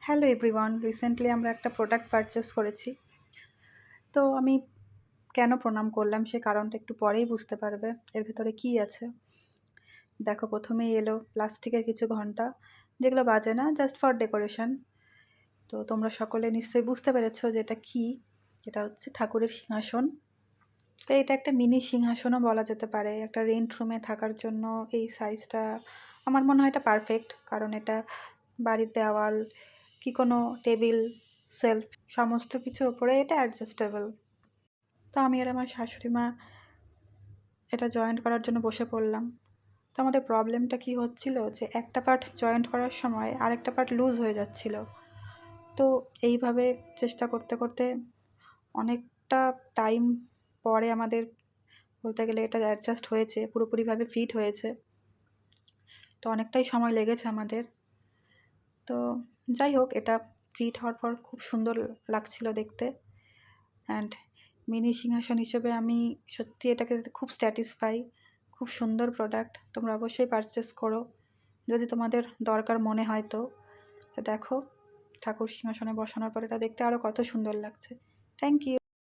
Hello everyone, recently আমরা একটা product purchase করেছি। তো আমি কেন প্রণাম করলাম সে কারণটা একটু পরেই বুঝতে পারবে। এর ভেতরে কী আছে দেখো। প্রথমেই এলো প্লাস্টিকের কিছু ঘণ্টা, যেগুলো বাজে না, জাস্ট ফর ডেকোরেশন। তো তোমরা সকলে নিশ্চয়ই বুঝতে পেরেছো যে এটা কী। এটা হচ্ছে ঠাকুরের সিংহাসন। তো এটা একটা মিনি সিংহাসনও বলা যেতে পারে। একটা রেন্ট রুমে থাকার জন্য এই সাইজটা আমার মনে হয় এটা পারফেক্ট, কারণ এটা বাড়ির দেওয়াল কি কোনো টেবিল, সেলফ সমস্ত কিছুর ওপরে এটা অ্যাডজাস্টেবল। তো আমি আর আমার শাশুড়ি মা এটা জয়েন্ট করার জন্য বসে পড়লাম। তো আমাদের প্রবলেমটা কি হচ্ছিল যে একটা পার্ট জয়েন্ট করার সময় আরেকটা পার্ট লুজ হয়ে যাচ্ছিল। তো এইভাবে চেষ্টা করতে করতে অনেকটা টাইম পরে আমাদের বলতে গেলে এটা অ্যাডজাস্ট হয়েছে, পুরোপুরিভাবে ফিট হয়েছে। তো অনেকটাই সময় লেগেছে আমাদের। তো যাই হোক, এটা ফিট হওয়ার পর খুব সুন্দর লাগছিল দেখতে। অ্যান্ড মিনি সিংহাসন হিসেবে আমি সত্যি এটাকে খুব স্যাটিসফাই। খুব সুন্দর প্রোডাক্ট, তোমরা অবশ্যই পারচেস করো যদি তোমাদের দরকার মনে হয়। তো দেখো, ঠাকুর সিংহাসনে বসানোর পর এটা দেখতে আরও কত সুন্দর লাগছে। Thank you.